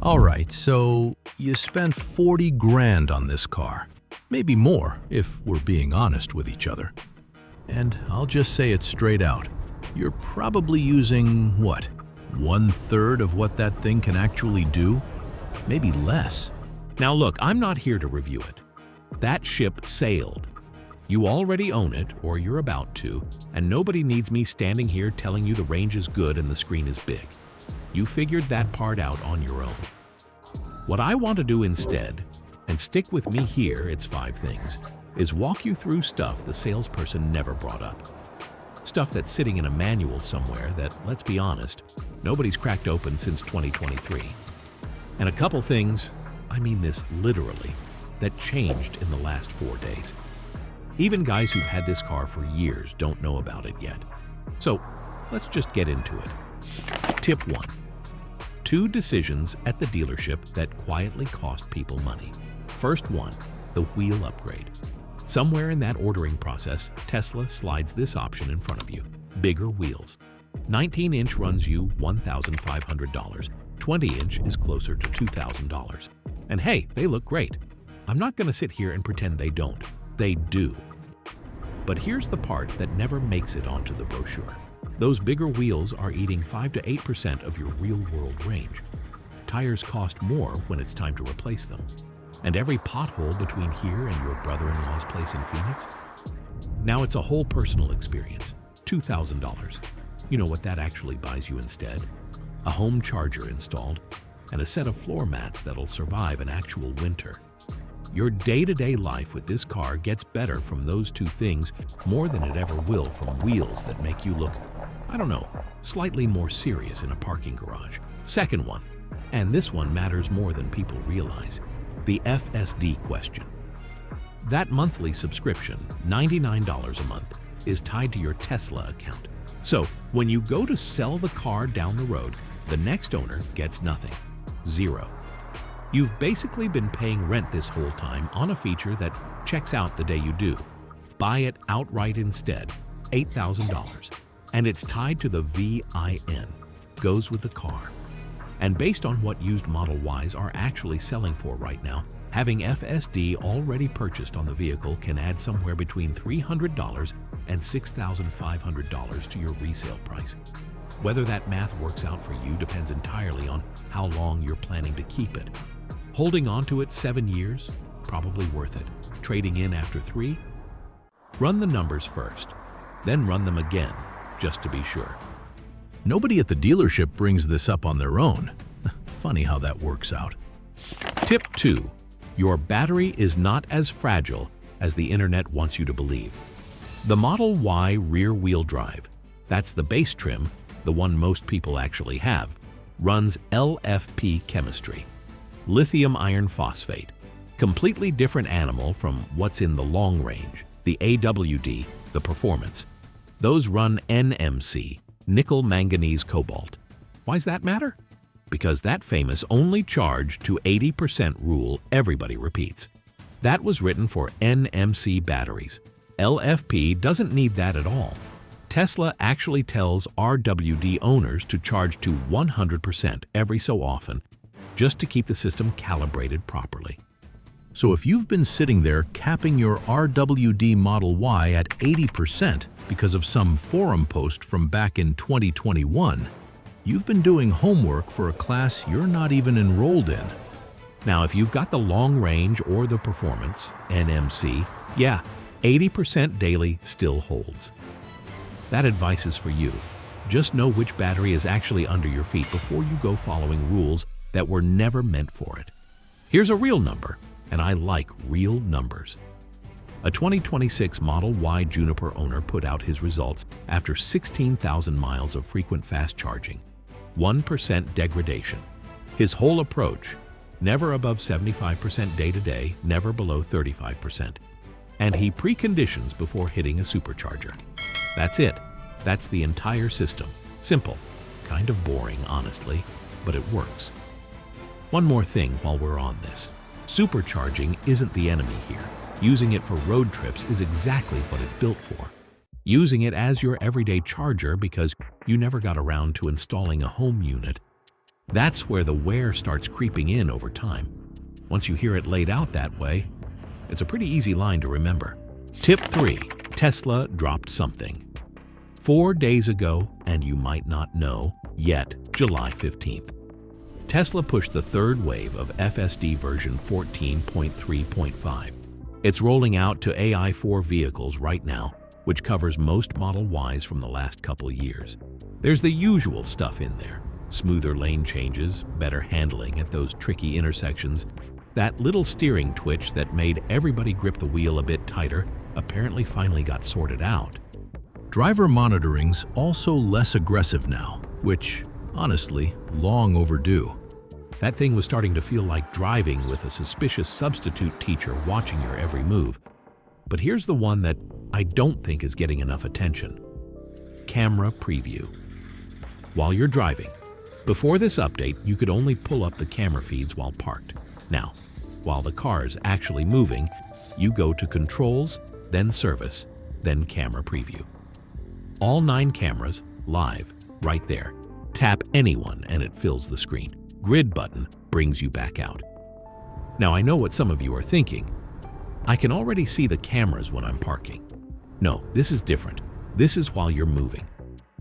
All right, so you spent 40 grand on this car. Maybe more, if we're being honest with each other. And I'll just say it straight out. You're probably using, what, 1/3 of what that thing can actually do? Maybe less. Now look, I'm not here to review it. That ship sailed. You already own it, or you're about to, and nobody needs me standing here telling you the range is good and the screen is big. You figured that part out on your own. What I want to do instead, and stick with me here, it's 5 things, is walk you through stuff the salesperson never brought up. Stuff that's sitting in a manual somewhere that, let's be honest, nobody's cracked open since 2023. And a couple things, I mean this literally, that changed in the last 4 days. Even guys who've had this car for years don't know about it yet. So let's just get into it. Tip 1. 2 decisions at the dealership that quietly cost people money. First one, the wheel upgrade. Somewhere in that ordering process, Tesla slides this option in front of you: bigger wheels. 19-inch runs you $1,500. 20-inch is closer to $2,000. And hey, they look great. I'm not going to sit here and pretend they don't. They do. But here's the part that never makes it onto the brochure. Those bigger wheels are eating 5 to 8% of your real-world range. Tires cost more when it's time to replace them. And every pothole between here and your brother-in-law's place in Phoenix? Now it's a whole personal experience. $2,000. You know what that actually buys you instead? A home charger installed and a set of floor mats that'll survive an actual winter. Your day-to-day life with this car gets better from those 2 things more than it ever will from wheels that make you look, I don't know, slightly more serious in a parking garage. Second one, and this one matters more than people realize, the FSD question. That monthly subscription, $99 a month, is tied to your Tesla account. So when you go to sell the car down the road, the next owner gets nothing. 0. You've basically been paying rent this whole time on a feature that checks out the day you do. Buy it outright instead, $8,000. And it's tied to the VIN, goes with the car. And based on what used Model Ys are actually selling for right now, having FSD already purchased on the vehicle can add somewhere between $300 and $6,500 to your resale price. Whether that math works out for you depends entirely on how long you're planning to keep it. Holding on to it 7 years? Probably worth it. Trading in after 3? Run the numbers first, then run them again, just to be sure. Nobody at the dealership brings this up on their own. Funny how that works out. Tip 2. Your battery is not as fragile as the internet wants you to believe. The Model Y rear-wheel drive, that's the base trim, the one most people actually have, runs LFP chemistry, lithium iron phosphate. Completely different animal from what's in the long range, the AWD, the performance. Those run NMC, nickel manganese cobalt. Why's that matter? Because that famous only charge to 80% rule everybody repeats. That was written for NMC batteries. LFP doesn't need that at all. Tesla actually tells RWD owners to charge to 100% every so often, just to keep the system calibrated properly. So if you've been sitting there capping your RWD Model Y at 80% because of some forum post from back in 2021, you've been doing homework for a class you're not even enrolled in. Now, if you've got the long range or the performance, NMC, yeah, 80% daily still holds. That advice is for you. Just know which battery is actually under your feet before you go following rules that were never meant for it. Here's a real number, and I like real numbers. A 2026 Model Y Juniper owner put out his results after 16,000 miles of frequent fast charging. 1% degradation. His whole approach, never above 75% day-to-day, never below 35%. And he preconditions before hitting a supercharger. That's it. That's the entire system. Simple. Kind of boring, honestly, but it works. One more thing while we're on this. Supercharging isn't the enemy here. Using it for road trips is exactly what it's built for. Using it as your everyday charger because you never got around to installing a home unit, That's where the wear starts creeping in over time. Once you hear it laid out that way, it's a pretty easy line to remember. Tip 3. Tesla dropped something. 4 days ago, and you might not know, yet July 15th. Tesla pushed the third wave of FSD version 14.3.5. It's rolling out to AI4 vehicles right now, which covers most Model Ys from the last couple years. There's the usual stuff in there. Smoother lane changes, better handling at those tricky intersections. That little steering twitch that made everybody grip the wheel a bit tighter apparently finally got sorted out. Driver monitoring's also less aggressive now, which, honestly, long overdue. That thing was starting to feel like driving with a suspicious substitute teacher watching your every move. But here's the one that I don't think is getting enough attention. Camera preview. While you're driving, before this update, you could only pull up the camera feeds while parked. Now, while the car's actually moving, you go to Controls, then Service, then Camera Preview. All 9 cameras, live, right there. Tap anyone and it fills the screen. Grid button brings you back out. Now, I know what some of you are thinking. I can already see the cameras when I'm parking. No, this is different. This is while you're moving.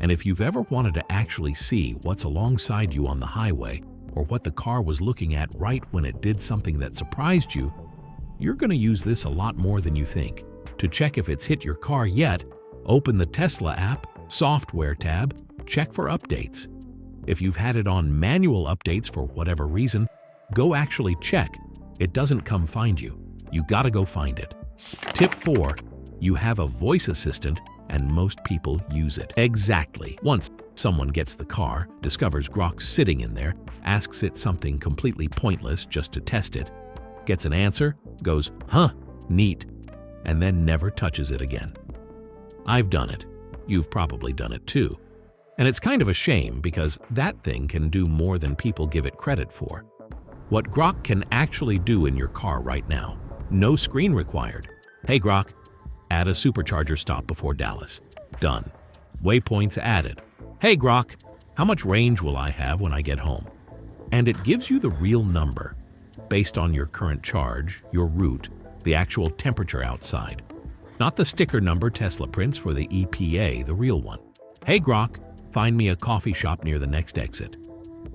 And if you've ever wanted to actually see what's alongside you on the highway, or what the car was looking at right when it did something that surprised you, you're going to use this a lot more than you think. To check if it's hit your car yet, open the Tesla app, Software tab, check for updates. If you've had it on manual updates for whatever reason, go actually check. It doesn't come find you. You gotta go find it. Tip 4. You have a voice assistant and most people use it. Exactly. Once someone gets the car, discovers Grok's sitting in there, asks it something completely pointless just to test it, gets an answer, goes, "Huh, neat," and then never touches it again. I've done it. You've probably done it too. And it's kind of a shame because that thing can do more than people give it credit for. What Grok can actually do in your car right now. No screen required. Hey Grok, add a Supercharger stop before Dallas. Done. Waypoints added. Hey Grok, how much range will I have when I get home? And it gives you the real number, based on your current charge, your route, the actual temperature outside. Not the sticker number Tesla prints for the EPA, the real one. Hey Grok, find me a coffee shop near the next exit.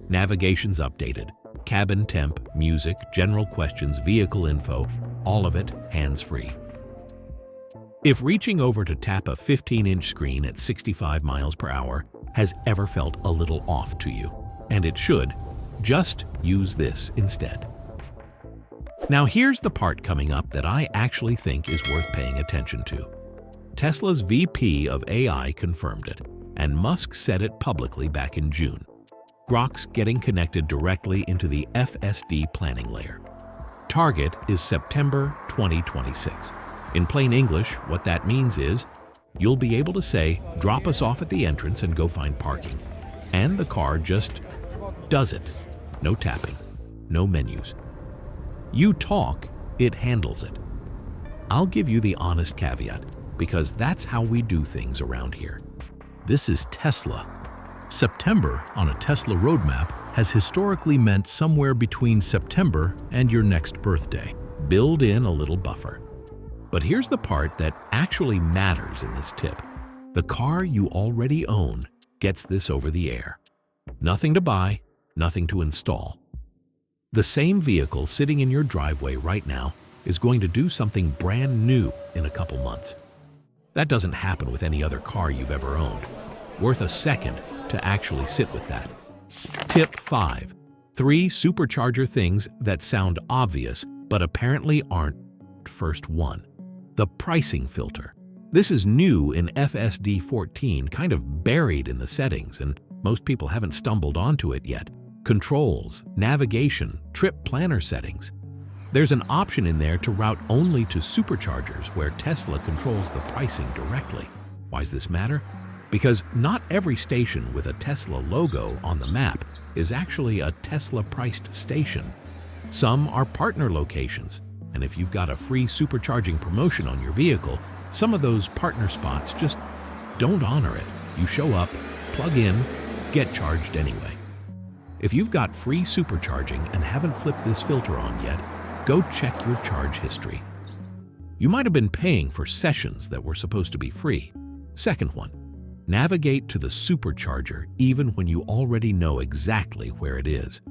Navigation's updated. Cabin temp, music, general questions, vehicle info, all of it hands-free. If reaching over to tap a 15-inch screen at 65 miles per hour has ever felt a little off to you, and it should, just use this instead. Now here's the part coming up that I actually think is worth paying attention to. Tesla's VP of AI confirmed it, and Musk said it publicly back in June. Grok's getting connected directly into the FSD planning layer. Target is September 2026. In plain English, what that means is you'll be able to say, drop us off at the entrance and go find parking. And the car just does it. No tapping, no menus. You talk, it handles it. I'll give you the honest caveat, because that's how we do things around here. This is Tesla. September on a Tesla roadmap has historically meant somewhere between September and your next birthday. Build in a little buffer. But here's the part that actually matters in this tip. The car you already own gets this over the air. Nothing to buy, nothing to install. The same vehicle sitting in your driveway right now is going to do something brand new in a couple months. That doesn't happen with any other car you've ever owned. Worth a second to actually sit with that. Tip 5. 3 supercharger things that sound obvious but apparently aren't. First one. The pricing filter. This is new in FSD 14, kind of buried in the settings, and most people haven't stumbled onto it yet. Controls, navigation, trip planner settings. There's an option in there to route only to superchargers where Tesla controls the pricing directly. Why does this matter? Because not every station with a Tesla logo on the map is actually a Tesla-priced station. Some are partner locations, and if you've got a free supercharging promotion on your vehicle, some of those partner spots just don't honor it. You show up, plug in, get charged anyway. If you've got free supercharging and haven't flipped this filter on yet, go check your charge history. You might have been paying for sessions that were supposed to be free. Second one, navigate to the Supercharger even when you already know exactly where it is.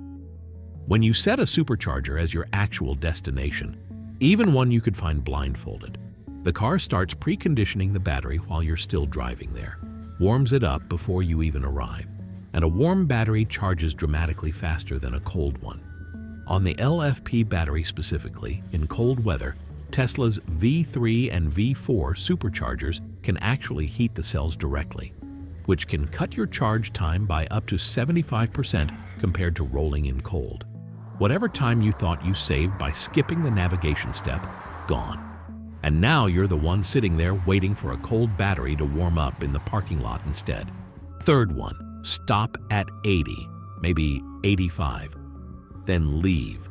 When you set a Supercharger as your actual destination, even one you could find blindfolded, the car starts preconditioning the battery while you're still driving there, warms it up before you even arrive, and a warm battery charges dramatically faster than a cold one. On the LFP battery specifically, in cold weather, Tesla's V3 and V4 superchargers can actually heat the cells directly, which can cut your charge time by up to 75% compared to rolling in cold. Whatever time you thought you saved by skipping the navigation step, gone. And now you're the one sitting there waiting for a cold battery to warm up in the parking lot instead. Third one, stop at 80, maybe 85, then leave.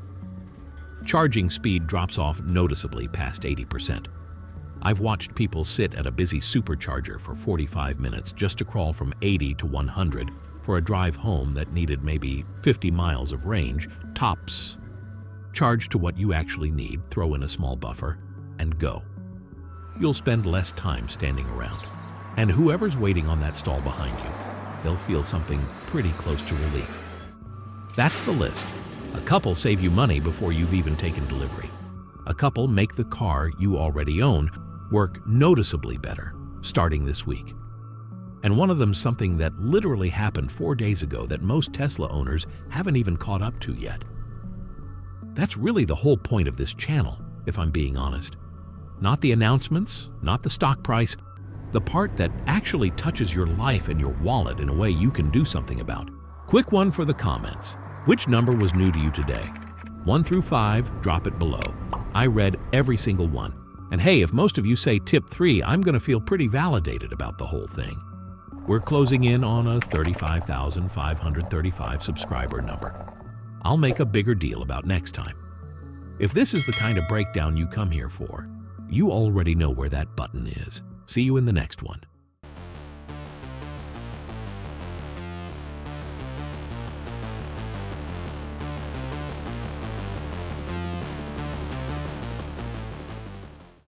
Charging speed drops off noticeably past 80%. I've watched people sit at a busy supercharger for 45 minutes just to crawl from 80 to 100 for a drive home that needed maybe 50 miles of range, tops. Charge to what you actually need, throw in a small buffer, and go. You'll spend less time standing around. And whoever's waiting on that stall behind you, they'll feel something pretty close to relief. That's the list. A couple save you money before you've even taken delivery. A couple make the car you already own work noticeably better, starting this week. And one of them's something that literally happened 4 days ago that most Tesla owners haven't even caught up to yet. That's really the whole point of this channel, if I'm being honest. Not the announcements, not the stock price, the part that actually touches your life and your wallet in a way you can do something about. Quick one for the comments. Which number was new to you today? 1 through 5, drop it below. I read every single one. And hey, if most of you say tip 3, I'm going to feel pretty validated about the whole thing. We're closing in on a 35,535 subscriber number. I'll make a bigger deal about next time. If this is the kind of breakdown you come here for, you already know where that button is. See you in the next one.